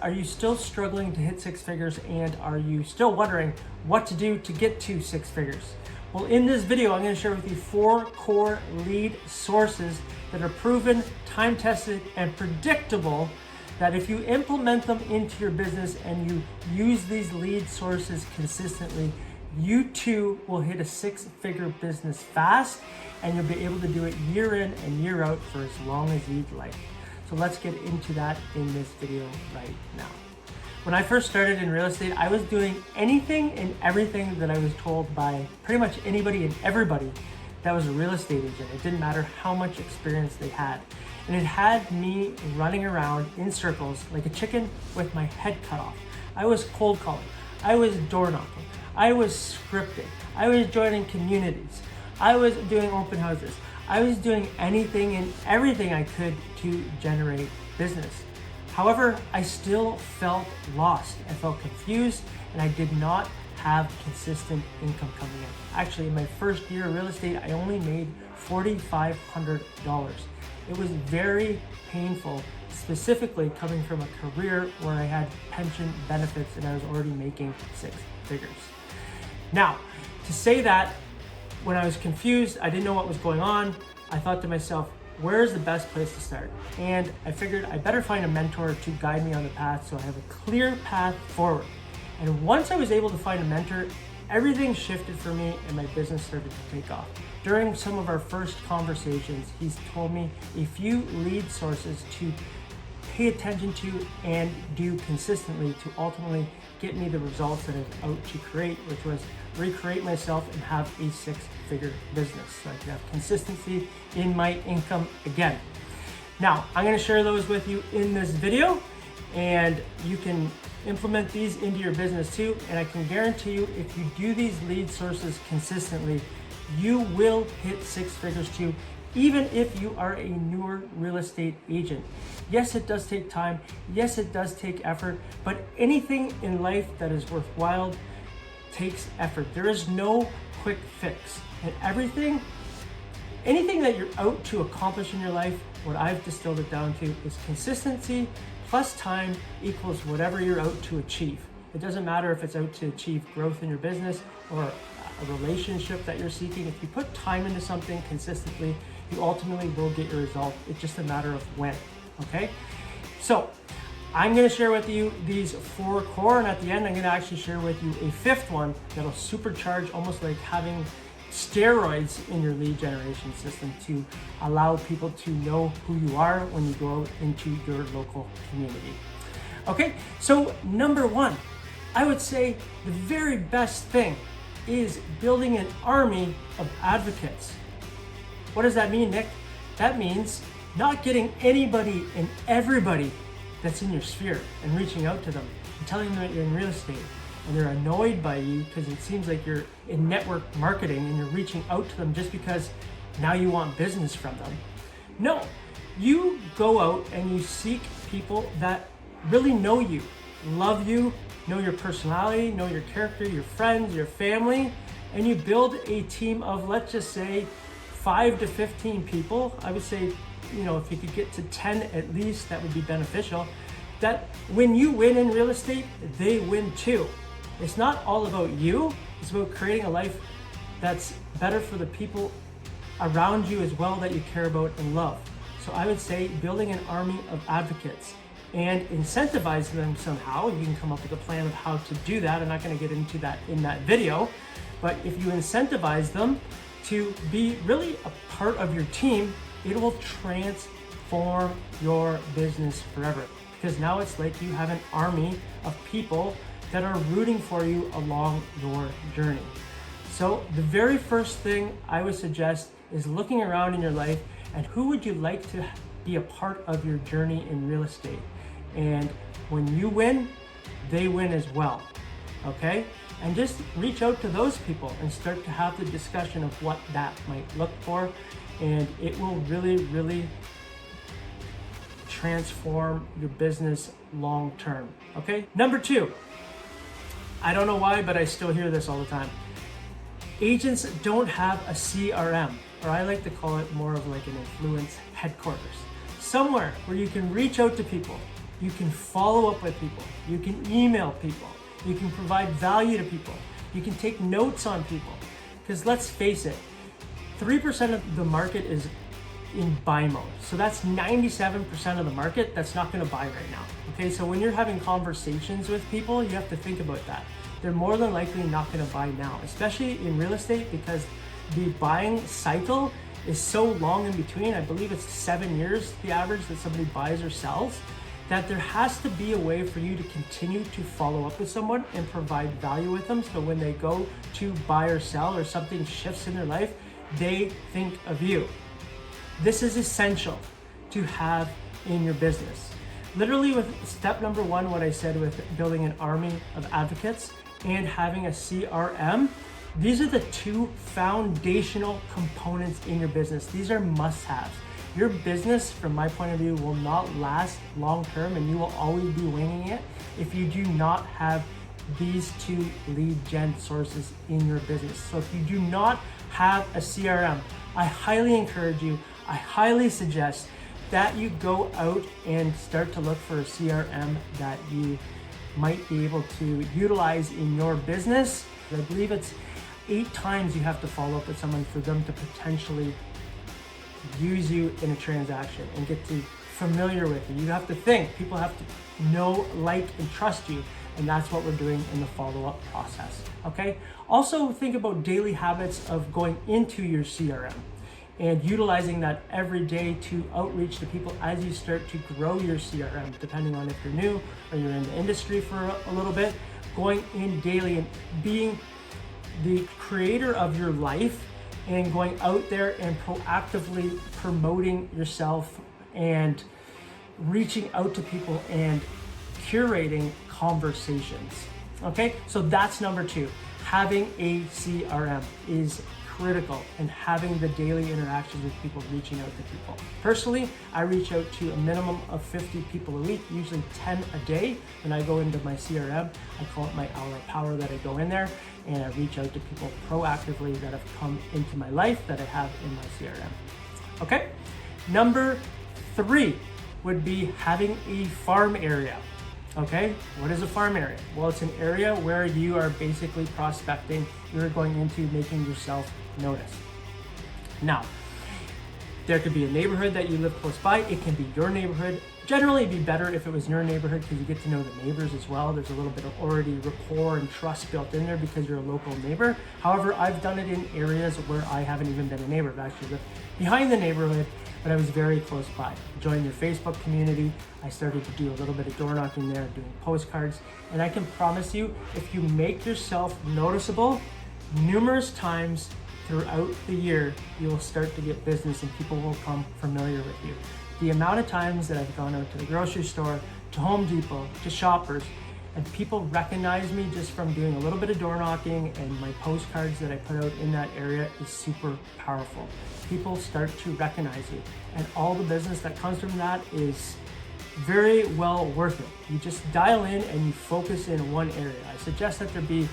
Are you still struggling to hit six figures, and are you still wondering what to do to get to six figures? Well, in this video, I'm going to share with you 4 core lead sources that are proven, time-tested, and predictable, that if you implement them into your business and you use these lead sources consistently, you too will hit a six-figure business fast, and you'll be able to do it year in and year out for as long as you'd like. So let's get into that in this video right now. When I first started in real estate, I was doing anything and everything that I was told by pretty much anybody and everybody that was a real estate agent. It didn't matter how much experience they had. And it had me running around in circles like a chicken with my head cut off. I was cold calling. I was door knocking. I was scripting. I was joining communities. I was doing open houses. I was doing anything and everything I could to generate business. However, I still felt lost. I felt confused, and I did not have consistent income coming in. Actually, in my first year of real estate, I only made $4,500. It was very painful, specifically coming from a career where I had pension benefits and I was already making six figures. Now, to say that, when I was confused, I didn't know what was going on, I thought to myself, where's the best place to start? And I figured I better find a mentor to guide me on the path so I have a clear path forward. And once I was able to find a mentor, everything shifted for me and my business started to take off. During some of our first conversations, he's told me a few lead sources to pay attention to and do consistently to ultimately get me the results that I'm out to create, which was recreate myself and have a six-figure business so I can have consistency in my income again. Now, I'm going to share those with you in this video, and you can implement these into your business too. And I can guarantee you, if you do these lead sources consistently, you will hit six figures too, even if you are a newer real estate agent. Yes, it does take time. Yes, it does take effort, but anything in life that is worthwhile takes effort. There is no quick fix. And anything that you're out to accomplish in your life, what I've distilled it down to is consistency plus time equals whatever you're out to achieve. It doesn't matter if it's out to achieve growth in your business or a relationship that you're seeking. If you put time into something consistently, you ultimately will get your result. It's just a matter of when, okay? So I'm gonna share with you these 4 core, and at the end, I'm gonna actually share with you a 5th one that'll supercharge, almost like having steroids in your lead generation system to allow people to know who you are when you go out into your local community. Okay, so number 1, I would say the very best thing is building an army of advocates. What does that mean, Nick? That means not getting anybody and everybody that's in your sphere and reaching out to them and telling them that you're in real estate and they're annoyed by you because it seems like you're in network marketing and you're reaching out to them just because now you want business from them. No, you go out and you seek people that really know you, love you, know your personality, know your character, your friends, your family, and you build a team of, let's just say, 5 to 15 people. I would say, if you could get to 10 at least, that would be beneficial. That when you win in real estate, they win too. It's not all about you. It's about creating a life that's better for the people around you as well that you care about and love. So I would say building an army of advocates and incentivize them somehow. You can come up with a plan of how to do that. I'm not going to get into that in that video, but if you incentivize them to be really a part of your team, it will transform your business forever. Because now it's like you have an army of people that are rooting for you along your journey. So the very first thing I would suggest is looking around in your life and who would you like to be a part of your journey in real estate. And when you win, they win as well, okay? And just reach out to those people and start to have the discussion of what that might look for. And it will really, really transform your business long term, okay? Number 2, I don't know why, but I still hear this all the time. Agents don't have a CRM, or I like to call it more of like an influence headquarters. Somewhere where you can reach out to people You can follow up with people. You can email people. You can provide value to people. You can take notes on people. Because let's face it, 3% of the market is in buy mode. So that's 97% of the market that's not gonna buy right now. Okay, so when you're having conversations with people, you have to think about that. They're more than likely not gonna buy now, especially in real estate, because the buying cycle is so long in between. I believe it's 7 years, the average that somebody buys or sells, that there has to be a way for you to continue to follow up with someone and provide value with them. So when they go to buy or sell or something shifts in their life, they think of you. This is essential to have in your business. Literally with step number 1, what I said with building an army of advocates and having a CRM, these are the 2 foundational components in your business. These are must-haves. Your business, from my point of view, will not last long-term, and you will always be winging it if you do not have these 2 lead gen sources in your business. So if you do not have a CRM, I highly encourage you, I highly suggest that you go out and start to look for a CRM that you might be able to utilize in your business. I believe it's 8 times you have to follow up with someone for them to potentially use you in a transaction and get to familiar with you. You have to think, people have to know, like, and trust you. And that's what we're doing in the follow-up process, okay? Also think about daily habits of going into your CRM and utilizing that every day to outreach to people as you start to grow your CRM, depending on if you're new or you're in the industry for a little bit. Going in daily and being the creator of your life and going out there and proactively promoting yourself and reaching out to people and curating conversations. Okay, so that's number 2. Having a CRM is critical, and having the daily interactions with people, reaching out to people. Personally, I reach out to a minimum of 50 people a week, usually 10 a day. When I go into my CRM, I call it my hour of power, that I go in there and I reach out to people proactively that have come into my life that I have in my CRM. Okay, number 3 would be having a farm area. Okay, what is a farm area? Well, it's an area where you are basically prospecting. You're going into making yourself noticed. Now, there could be a neighborhood that you live close by. It can be your neighborhood. Generally, it'd be better if it was your neighborhood because you get to know the neighbors as well. There's a little bit of already rapport and trust built in there because you're a local neighbor. However, I've done it in areas where I haven't even been a neighbor. I've actually lived behind the neighborhood, but I was very close by. Joined their Facebook community. I started to do a little bit of door knocking there, doing postcards. And I can promise you, if you make yourself noticeable numerous times throughout the year, you will start to get business and people will come familiar with you. The amount of times that I've gone out to the grocery store, to Home Depot, to Shoppers, and people recognize me just from doing a little bit of door knocking, and my postcards that I put out in that area is super powerful. People start to recognize you, and all the business that comes from that is very well worth it. You just dial in and you focus in one area. I suggest that there be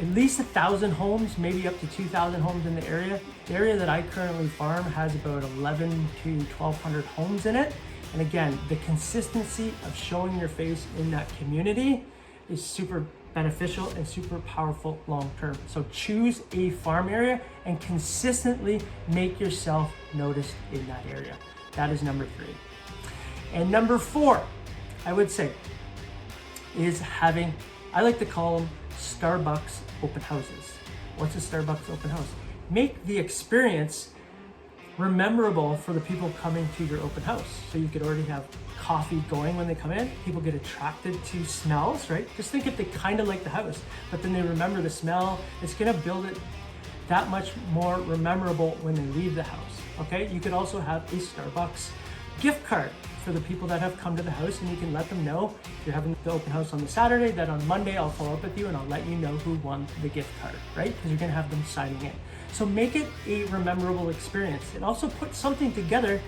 at least 1,000 homes, maybe up to 2,000 homes in the area. The area that I currently farm has about 11 to 1,200 homes in it. And again, the consistency of showing your face in that community is super beneficial and super powerful long-term. So choose a farm area and consistently make yourself noticed in that area. That is number 3. And number 4, I would say, is having, I like to call them Starbucks open houses. What's a Starbucks open house? Make the experience memorable for the people coming to your open house. So you could already have coffee going when they come in. People get attracted to smells, right? Just think if they kind of like the house, but then they remember the smell, it's gonna build it that much more memorable when they leave the house, okay? You could also have a Starbucks gift card for the people that have come to the house, and you can let them know if you're having the open house on the Saturday, that on Monday I'll follow up with you and I'll let you know who won the gift card, right? Because you're gonna have them signing in. So make it a memorable experience, and also put something together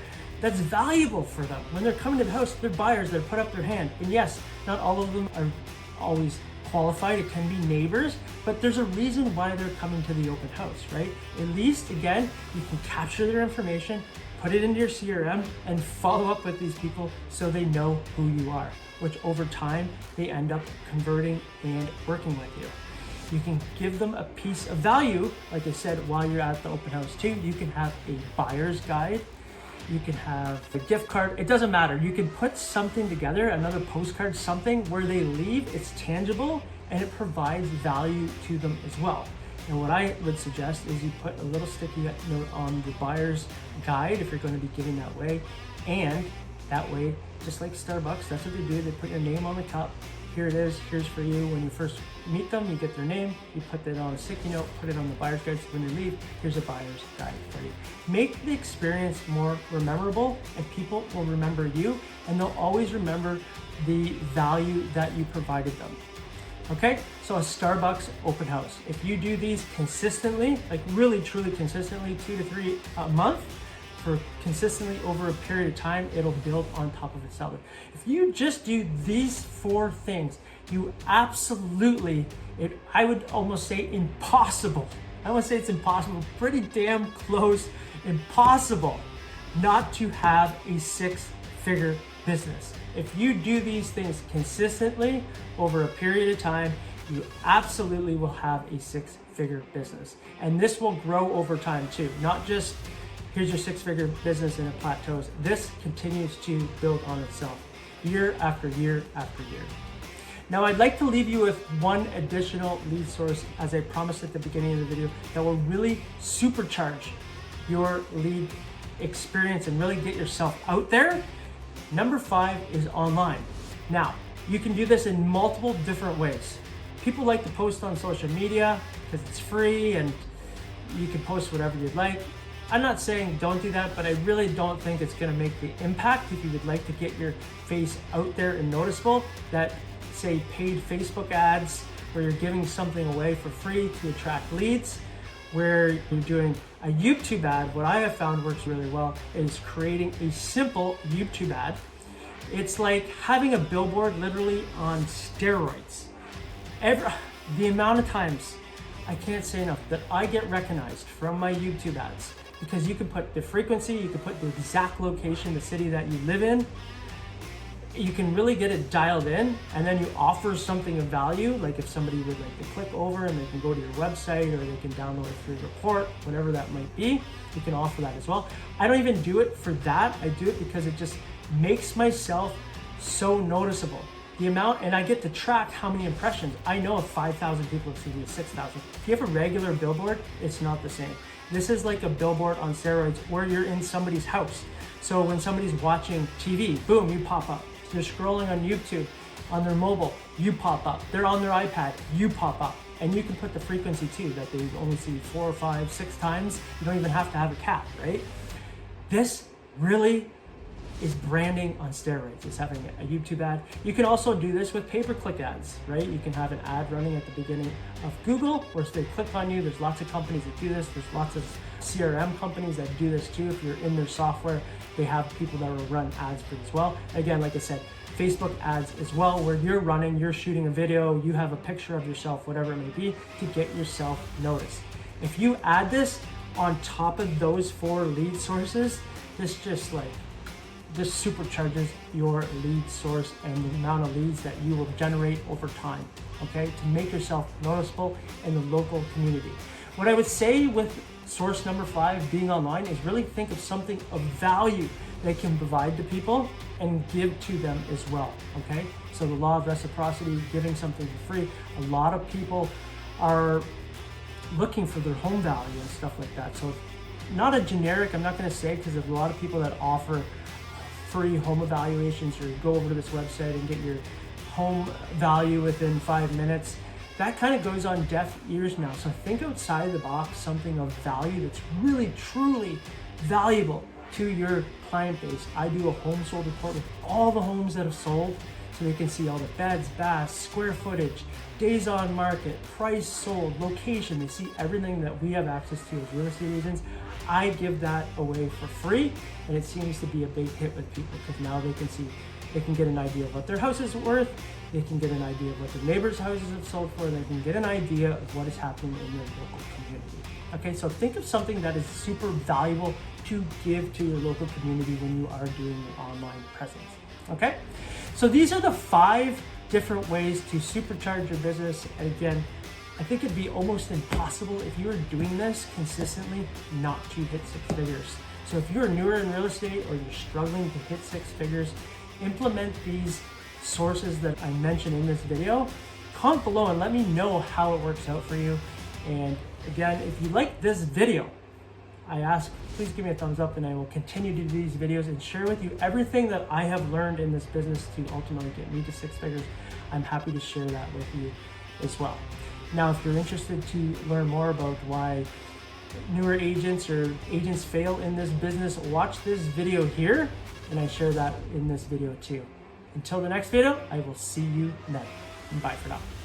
that's valuable for them. When they're coming to the house, they're buyers, they're put up their hand. And yes, not all of them are always qualified. It can be neighbors, but there's a reason why they're coming to the open house, right? At least, again, you can capture their information, put it into your CRM, and follow up with these people so they know who you are, which over time, they end up converting and working with you. You can give them a piece of value, like I said, while you're at the open house too. You can have a buyer's guide. You can have a gift card. It doesn't matter. You can put something together, another postcard, something where they leave, it's tangible, and it provides value to them as well. And what I would suggest is you put a little sticky note on the buyer's guide if you're going to be giving that way. And that way, just like Starbucks, that's what they do. They put your name on the cup. Here it is, here's for you. When you first meet them, you get their name, you put that on a sticky note, put it on the buyer's guide, so when you leave, here's a buyer's guide for you. Make the experience more memorable, and people will remember you, and they'll always remember the value that you provided them. Okay, so a Starbucks open house. If you do these consistently, like really truly consistently, 2 to 3 a month, for consistently over a period of time, it'll build on top of itself. If you just do these 4 things, you absolutely, I would almost say impossible. I would say it's impossible, pretty damn close, impossible not to have a 6-figure business. If you do these things consistently over a period of time, you absolutely will have a 6-figure business. And this will grow over time too, not just here's your 6-figure business and it plateaus. This continues to build on itself year after year after year. Now I'd like to leave you with one additional lead source, as I promised at the beginning of the video, that will really supercharge your lead experience and really get yourself out there. Number 5 is online. Now, you can do this in multiple different ways. People like to post on social media because it's free and you can post whatever you'd like. I'm not saying don't do that, but I really don't think it's gonna make the impact if you would like to get your face out there and noticeable, that say paid Facebook ads where you're giving something away for free to attract leads, where you're doing a YouTube ad. What I have found works really well is creating a simple YouTube ad. It's like having a billboard literally on steroids. The amount of times, I can't say enough, that I get recognized from my YouTube ads, because you can put the frequency, you can put the exact location, the city that you live in. You can really get it dialed in, and then you offer something of value, like if somebody would like to click over and they can go to your website, or they can download a free report, whatever that might be, you can offer that as well. I don't even do it for that. I do it because it just makes myself so noticeable. The amount, and I get to track how many impressions. I know if 5,000 people have seen it, 6,000. If you have a regular billboard, it's not the same. This is like a billboard on steroids where you're in somebody's house. So when somebody's watching TV, boom, you pop up. They're scrolling on YouTube, on their mobile, you pop up. They're on their iPad, you pop up. And you can put the frequency too, that they only see 4 or 5, 6 times. You don't even have to have a cap, right? This really is branding on steroids. It's having a YouTube ad. You can also do this with pay-per-click ads, right? You can have an ad running at the beginning of Google where they click on you. There's lots of companies that do this. There's lots of CRM companies that do this too. If you're in their software, they have people that will run ads for it as well. Again, like I said, Facebook ads as well, where you're shooting a video, you have a picture of yourself, whatever it may be, to get yourself noticed. If you add this on top of those 4 lead sources, this supercharges your lead source and the amount of leads that you will generate over time, okay, to make yourself noticeable in the local community. What I would say with source number 5, being online, is really think of something of value they can provide to people and give to them as well, okay? So the law of reciprocity, giving something for free. A lot of people are looking for their home value and stuff like that. So not a generic, I'm not gonna say, because there's a lot of people that offer free home evaluations, or you go over to this website and get your home value within 5 minutes. That kind of goes on deaf ears now. So think outside the box, something of value that's really, truly valuable to your client base. I do a home sold report with all the homes that have sold, so they can see all the beds, baths, square footage, days on market, price sold, location. They see everything that we have access to as real estate agents. I give that away for free, and it seems to be a big hit with people, because now they can get an idea of what their house is worth, they can get an idea of what their neighbors' houses have sold for, and they can get an idea of what is happening in their local community. Okay, so think of something that is super valuable to give to your local community when you are doing your online presence. Okay? So these are the 5 different ways to supercharge your business. And again, I think it'd be almost impossible if you were doing this consistently not to hit 6 figures. So if you're newer in real estate or you're struggling to hit 6 figures, implement these sources that I mentioned in this video. Comment below and let me know how it works out for you. And again, if you like this video, I ask, please give me a thumbs up and I will continue to do these videos and share with you everything that I have learned in this business to ultimately get me to 6 figures. I'm happy to share that with you as well. Now, if you're interested to learn more about why newer agents or agents fail in this business, watch this video here and I share that in this video too. Until the next video, I will see you then. Bye for now.